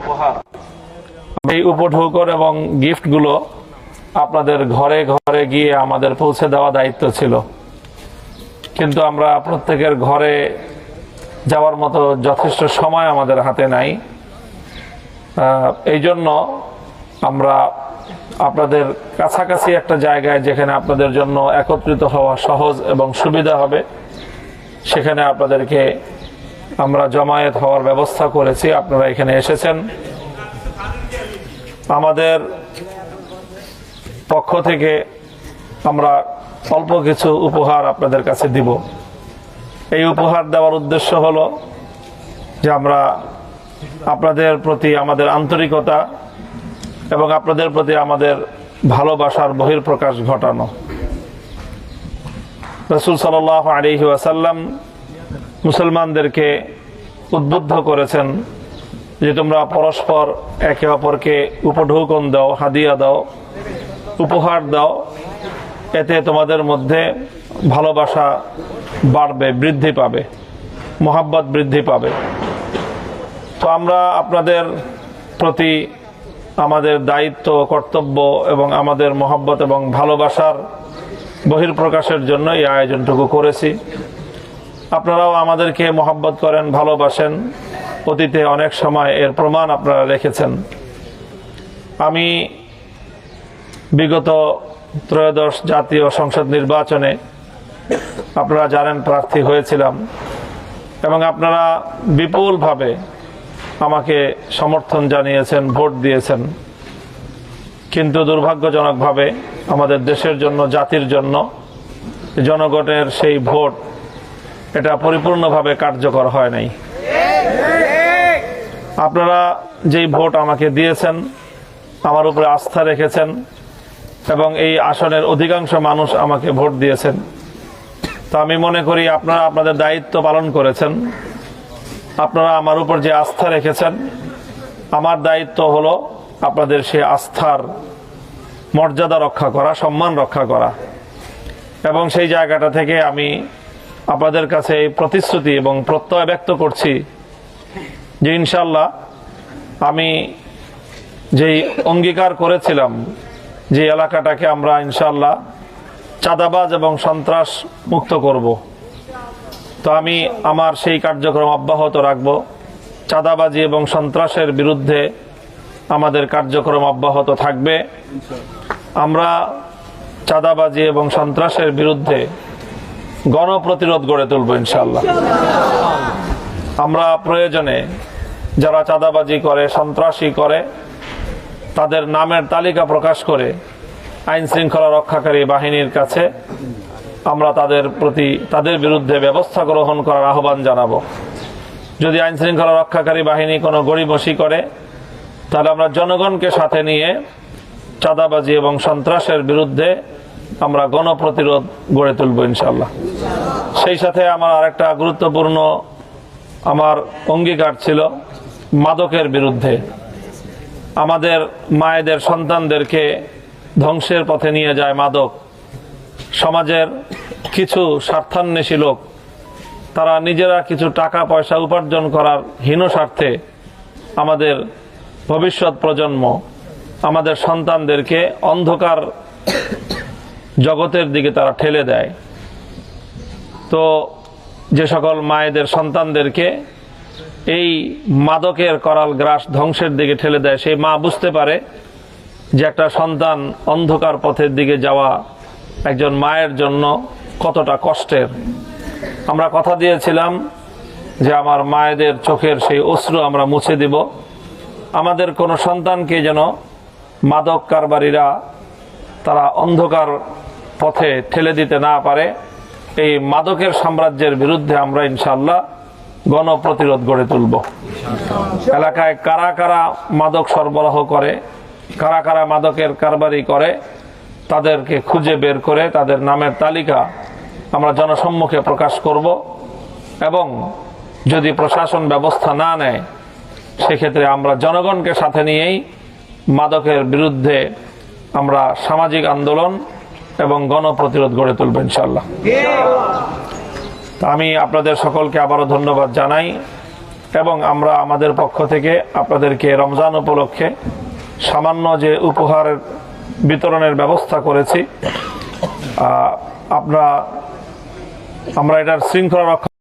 উপহার, এই উপঢৌকন এবং গিফটগুলো আপনাদের ঘরে ঘরে গিয়ে আমাদের পৌঁছে দেওয়া দায়িত্ব ছিল, কিন্তু আমরা প্রত্যেকের ঘরে যাওয়ার মতো যথেষ্ট সময় আমাদের হাতে নাই। এই জন্য আমরা আপনাদের কাছাকাছি একটা জায়গায়, যেখানে আপনাদের জন্য একত্রিত হওয়া সহজ এবং সুবিধা হবে, সেখানে আপনাদেরকে আমরা জমায়েত হওয়ার ব্যবস্থা করেছি। আপনারা এখানে এসেছেন। আমাদের পক্ষ থেকে আমরা অল্প কিছু উপহার আপনাদের কাছে দিব। এই উপহার দেওয়ার উদ্দেশ্য হলো যে আমরা আপনাদের প্রতি আমাদের আন্তরিকতা এবং আপনাদের প্রতি আমাদের ভালোবাসার বহিঃপ্রকাশ ঘটানো। রাসূল সাল্লাল্লাহু আলাইহি ওয়াসাল্লাম মুসলমানদেরকে উদ্বুদ্ধ করেছেন যে তোমরা পরস্পর একে অপরকে উপঢৌকন দাও, হাদিয়া দাও, উপহার দাও, এতে তোমাদের মধ্যে ভালোবাসা বাড়বে, বৃদ্ধি পাবে, মহব্বত বৃদ্ধি পাবে। তো আমরা আপনাদের প্রতি আমাদের দায়িত্ব, কর্তব্য এবং আমাদের মহব্বত এবং ভালোবাসার বহিঃপ্রকাশের জন্য এই আয়োজনটুকু করেছি। আপনারাও আমাদেরকে মহব্বত করেন, ভালোবাসেন, অতীতে অনেক সময় এর প্রমাণ আপনারা রেখেছেন। আমি বিগত ত্রয়োদশ জাতীয় সংসদ নির্বাচনে আপনারা জানেন প্রার্থী হয়েছিলাম এবং আপনারা বিপুলভাবে আমাকে সমর্থন জানিয়েছেন, ভোট দিয়েছেন। কিন্তু দুর্ভাগ্যজনকভাবে আমাদের দেশের জন্য, জাতির জন্য জনগণের সেই ভোট এটা পরিপূর্ণভাবে কার্যকর হয় নাই। আপনারা যেই ভোট আমাকে দিয়েছেন, আমার উপরে আস্থা রেখেছেন এবং এই আসনের অধিকাংশ মানুষ আমাকে ভোট দিয়েছেন। তো আমি মনে করি আপনারা আপনাদের দায়িত্ব পালন করেছেন। আপনারা আমার উপর যে আস্থা রেখেছেন, আমার দায়িত্ব হলো আপনাদের সেই আস্থার মর্যাদা রক্ষা করা, সম্মান রক্ষা করা। এবং সেই জায়গাটা থেকে আমি আপনাদের কাছে এই প্রতিশ্রুতি এবং প্রত্যয় ব্যক্ত করছি যে ইনশাল্লাহ আমি যেই অঙ্গীকার করেছিলাম যে এলাকাটাকে আমরা ইনশাল্লাহ চাঁদাবাজ এবং সন্ত্রাস মুক্ত করব, তো আমি আমার সেই কার্যক্রম অব্যাহত রাখব। চাঁদাবাজি এবং সন্ত্রাসের বিরুদ্ধে আমাদের কার্যক্রম অব্যাহত থাকবে। আমরা চাঁদাবাজি এবং সন্ত্রাসের বিরুদ্ধে গণপ্রতিরোধ গড়ে তুলব ইনশাআল্লাহ। আমরা প্রয়োজনে যারা চাঁদাবাজি করে, সন্ত্রাসী করে, তাদের নামের তালিকা প্রকাশ করে আইন শৃঙ্খলা রক্ষাকারী বাহিনীর কাছে আমরা তাদের বিরুদ্ধে ব্যবস্থা গ্রহণ করার আহ্বান জানাবো। যদি আইন শৃঙ্খলা রক্ষাকারী বাহিনী কোনো গড়িমসি করে, তাহলে আমরা জনগণকে সাথে নিয়ে চাঁদাবাজি এবং সন্ত্রাসের বিরুদ্ধে আমরা গণপ্রতিরোধ গড়ে তুলব ইনশাআল্লাহ। সেই সাথে আমার আরেকটা গুরুত্বপূর্ণ আমার অঙ্গীকার ছিল মাদকের বিরুদ্ধে। আমাদের মায়েদের সন্তানদেরকে ধ্বংসের পথে নিয়ে যায় মাদক। সমাজের কিছু স্বার্থান্বেষী লোক, তারা নিজেরা কিছু টাকা পয়সা উপার্জন করার হীন স্বার্থে আমাদের ভবিষ্যৎ প্রজন্ম, আমাদের সন্তানদেরকে অন্ধকার জগতের দিকে তারা ঠেলে দেয়। তো যে সকল মায়েদের সন্তানদেরকে এই মাদকের করাল গ্রাস ধ্বংসের দিকে ঠেলে দেয়, সেই মা বুঝতে পারে যে একটা সন্তান অন্ধকার পথের দিকে যাওয়া একজন মায়ের জন্য কতটা কষ্টের। আমরা কথা দিয়েছিলাম যে আমার মায়েদের চোখের সেই অশ্রু আমরা মুছে দিব। আমাদের কোনো সন্তানকে যেন মাদক কারবারিরা তারা অন্ধকার পথে ঠেলে দিতে না পারে। এই মাদকের সাম্রাজ্যের বিরুদ্ধে আমরা ইনশাআল্লাহ গণপ্রতিরোধ গড়ে তুলব। এলাকায় কারা কারা মাদক সরবরাহ করে, কারা কারা মাদকের কারবারি করে, তাদেরকে খুঁজে বের করে তাদের নামের তালিকা আমরা জনসম্মুখে প্রকাশ করব। এবং যদি প্রশাসন ব্যবস্থা না নেয়, সেক্ষেত্রে আমরা জনগণকে সাথে নিয়েই মাদকের বিরুদ্ধে আমরা সামাজিক আন্দোলন এবং গণপ্রতিরোধ গড়ে তুলব ইনশাআল্লাহ। আমি আপনাদের সকলকে আবারও ধন্যবাদ জানাই এবং আমরা আমাদের পক্ষ থেকে আপনাদেরকে রমজান উপলক্ষে সামান্য যে উপহার বিতরণের ব্যবস্থা করেছি, আমরা এটার শৃঙ্খলা রক্ষা